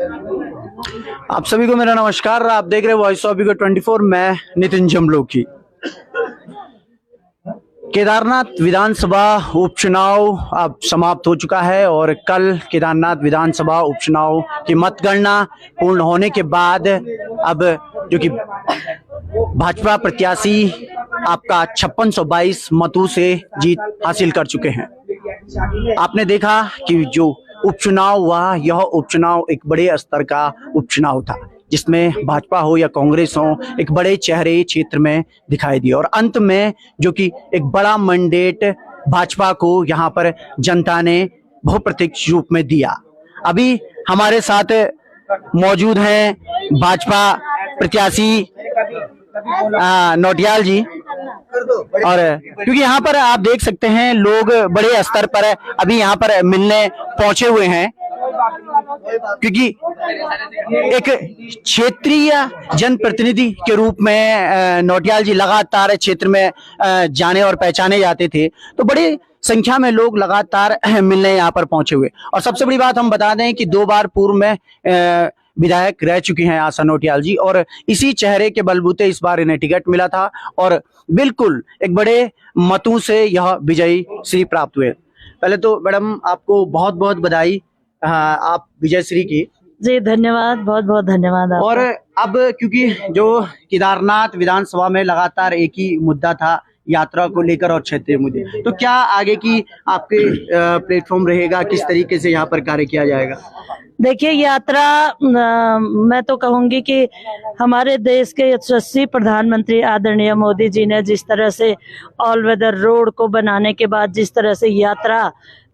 आप सभी को मेरा नमस्कार। आप देख रहे वॉइस ऑफ विगो 24। मैं नितिन जमलोकी। केदारनाथ विधानसभा उपचुनाव अब समाप्त हो चुका है और कल केदारनाथ विधानसभा उपचुनाव की मतगणना पूर्ण होने के बाद अब जो कि भाजपा प्रत्याशी आपका 5622 मतों से जीत हासिल कर चुके हैं। आपने देखा कि जो उपचुनाव हुआ, यह उपचुनाव एक बड़े स्तर का उपचुनाव था, जिसमें भाजपा हो या कांग्रेस हो, एक बड़े चेहरे क्षेत्र में दिखाई दिए और अंत में जो कि एक बड़ा मैंडेट भाजपा को यहां पर जनता ने बहुप्रतीक्ष रूप में दिया। अभी हमारे साथ मौजूद हैं भाजपा प्रत्याशी नौटियाल जी, और क्योंकि यहाँ पर आप देख सकते हैं लोग बड़े स्तर पर अभी यहाँ पर मिलने पहुंचे हुए हैं, क्योंकि एक क्षेत्रीय जनप्रतिनिधि के रूप में नौटियाल जी लगातार क्षेत्र में जाने और पहचाने जाते थे, तो बड़ी संख्या में लोग लगातार मिलने यहाँ पर पहुंचे हुए। और सबसे बड़ी बात हम बता दें कि 2 बार पूर्व में विधायक रह चुकी हैं आशा नौटियाल जी, और इसी चेहरे के बलबूते इस बार इन्हें टिकट मिला था और बिल्कुल एक बड़े मतों से यह विजयी श्री प्राप्त हुए। पहले तो मैडम आपको बहुत बहुत बधाई, आप विजय श्री की। जी धन्यवाद, बहुत बहुत धन्यवाद आपका। और अब क्योंकि जो केदारनाथ विधानसभा में लगातार एक ही मुद्दा था, यात्रा को लेकर और क्षेत्रीय मुद्दे, तो क्या आगे की आपके प्लेटफॉर्म रहेगा, किस तरीके से यहाँ पर कार्य किया जाएगा? देखिए, यात्रा मैं तो कहूंगी कि हमारे देश के यशस्वी प्रधानमंत्री आदरणीय मोदी जी ने जिस तरह से ऑल वेदर रोड को बनाने के बाद जिस तरह से यात्रा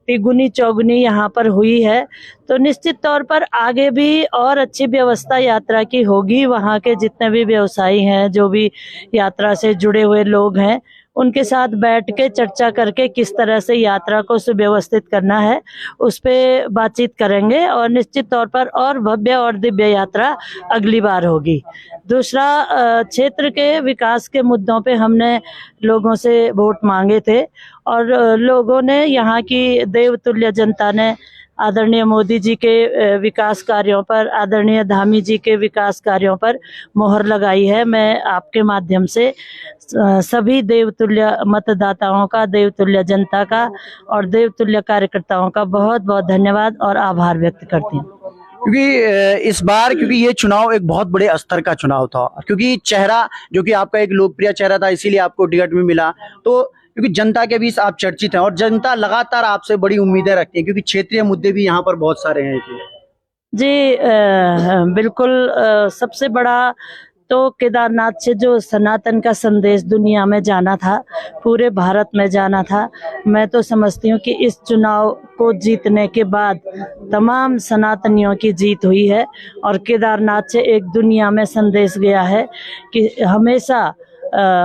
तिगुनी चौगुनी यहाँ पर हुई है, तो निश्चित तौर पर आगे भी और अच्छी व्यवस्था यात्रा की होगी। वहाँ के जितने भी व्यवसायी हैं, जो भी यात्रा से जुड़े हुए लोग हैं, उनके साथ बैठ के चर्चा करके किस तरह से यात्रा को सुव्यवस्थित करना है, उस पे बातचीत करेंगे और निश्चित तौर पर और भव्य और दिव्य यात्रा अगली बार होगी। दूसरा, क्षेत्र के विकास के मुद्दों पे हमने लोगों से वोट मांगे थे और लोगों ने, यहाँ की देवतुल्य जनता ने आदरणीय मोदी जी के विकास कार्यों पर, आदरणीय धामी जी के विकास कार्यों पर मोहर लगाई है। मैं आपके माध्यम से सभी देवतुल्य मतदाताओं का, देवतुल्य जनता का और देवतुल्य कार्यकर्ताओं का बहुत बहुत धन्यवाद और आभार व्यक्त करती हूँ। क्योंकि इस बार क्योंकि ये चुनाव एक बहुत बड़े स्तर का चुनाव था, क्योंकि चेहरा जो कि आपका एक लोकप्रिय चेहरा था, इसीलिए आपको टिकट भी मिला, तो क्योंकि जनता के बीच आप चर्चित हैं और जनता लगातार आपसे बड़ी उम्मीदें रखती है, क्योंकि क्षेत्रीय मुद्दे भी यहाँ पर बहुत सारे हैं। जी बिल्कुल। सबसे बड़ा तो केदारनाथ से जो सनातन का संदेश दुनिया में जाना था, पूरे भारत में जाना था, मैं तो समझती हूँ कि इस चुनाव को जीतने के बाद तमाम सनातनियों की जीत हुई है और केदारनाथ से एक दुनिया में संदेश गया है कि हमेशा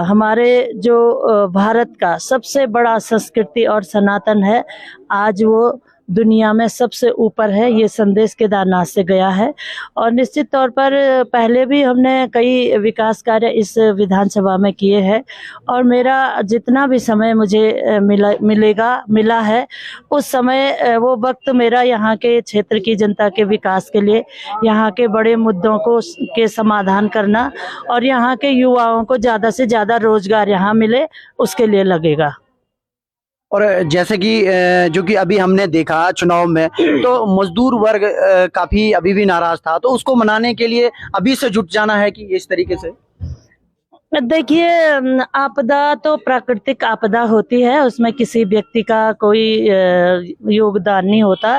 हमारे जो भारत का सबसे बड़ा संस्कृति और सनातन है, आज वो दुनिया में सबसे ऊपर है। ये संदेश केदारनाथ से गया है और निश्चित तौर पर पहले भी हमने कई विकास कार्य इस विधानसभा में किए हैं और मेरा जितना भी समय मुझे मिला है, उस समय वो वक्त मेरा यहाँ के क्षेत्र की जनता के विकास के लिए, यहाँ के बड़े मुद्दों को के समाधान करना और यहाँ के युवाओं को ज़्यादा से ज़्यादा रोजगार यहाँ मिले, उसके लिए लगेगा। और जैसे कि जो कि अभी हमने देखा चुनाव में, तो मजदूर वर्ग काफी अभी भी नाराज था, तो उसको मनाने के लिए अभी से जुट जाना है कि इस तरीके से? देखिए, आपदा तो प्राकृतिक आपदा होती है, उसमें किसी व्यक्ति का कोई योगदान नहीं होता।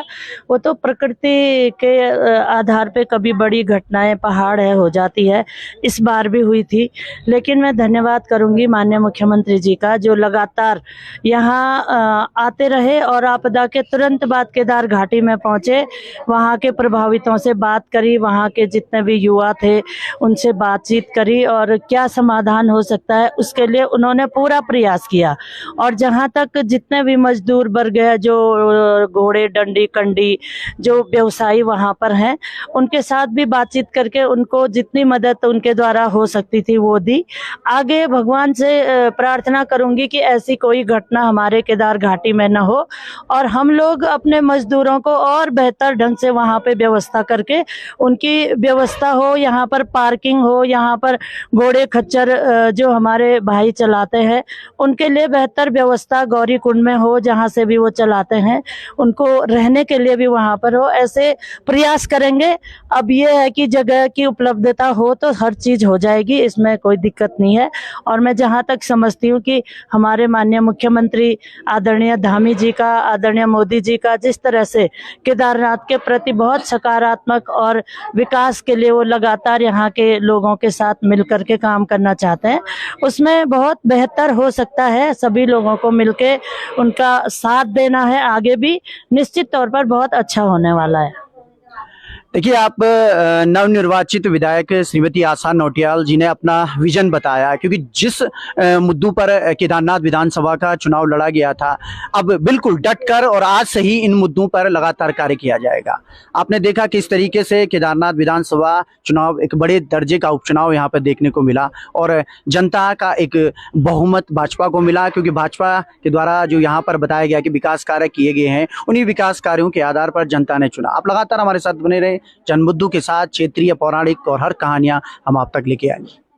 वो तो प्रकृति के आधार पे कभी बड़ी घटनाएं पहाड़ है हो जाती है, इस बार भी हुई थी। लेकिन मैं धन्यवाद करूंगी माननीय मुख्यमंत्री जी का, जो लगातार यहाँ आते रहे और आपदा के तुरंत बाद केदार घाटी में पहुंचे, वहाँ के प्रभावितों से बात करी, वहाँ के जितने भी युवा थे उनसे बातचीत करी और क्या समाधान समाधान हो सकता है उसके लिए उन्होंने पूरा प्रयास किया। और जहाँ तक जितने भी मजदूर वर्ग है, जो घोड़े डंडी कंडी जो व्यवसायी वहाँ पर हैं, उनके साथ भी बातचीत करके उनको जितनी मदद उनके द्वारा हो सकती थी वो दी। आगे भगवान से प्रार्थना करूंगी कि ऐसी कोई घटना हमारे केदार घाटी में न हो और हम लोग अपने मजदूरों को और बेहतर ढंग से वहाँ पे व्यवस्था करके उनकी व्यवस्था हो, यहाँ पर पार्किंग हो, यहाँ पर घोड़े खच्चर जो हमारे भाई चलाते हैं उनके लिए बेहतर व्यवस्था गौरी कुंड में हो, जहाँ से भी वो चलाते हैं उनको रहने के लिए भी वहाँ पर हो। ऐसे प्रयास करेंगे। अब ये है कि जगह की उपलब्धता हो तो हर चीज हो जाएगी, इसमें कोई दिक्कत नहीं है। और मैं जहाँ तक समझती हूँ कि हमारे माननीय मुख्यमंत्री आदरणीय धामी जी का, आदरणीय मोदी जी का जिस तरह से केदारनाथ के प्रति बहुत सकारात्मक और विकास के लिए वो लगातार यहाँ के लोगों के साथ मिलकर के काम करना चाहते हैं, उसमें बहुत बेहतर हो सकता है। सभी लोगों को मिलके उनका साथ देना है, आगे भी निश्चित तौर पर बहुत अच्छा होने वाला है। देखिए, आप नवनिर्वाचित विधायक श्रीमती आशा नौटियाल जी ने अपना विजन बताया, क्योंकि जिस मुद्दों पर केदारनाथ विधानसभा का चुनाव लड़ा गया था, अब बिल्कुल डटकर और आज से ही इन मुद्दों पर लगातार कार्य किया जाएगा। आपने देखा किस तरीके से केदारनाथ विधानसभा चुनाव एक बड़े दर्जे का उपचुनाव यहाँ पर देखने को मिला और जनता का एक बहुमत भाजपा को मिला, क्योंकि भाजपा के द्वारा जो यहाँ पर बताया गया कि विकास कार्य किए गए हैं, उन्हीं विकास कार्यों के आधार पर जनता ने चुना। आप लगातार हमारे साथ बने रहे, जन मुद्दों के साथ क्षेत्रीय, पौराणिक और हर कहानियां हम आप तक लेके आएंगे।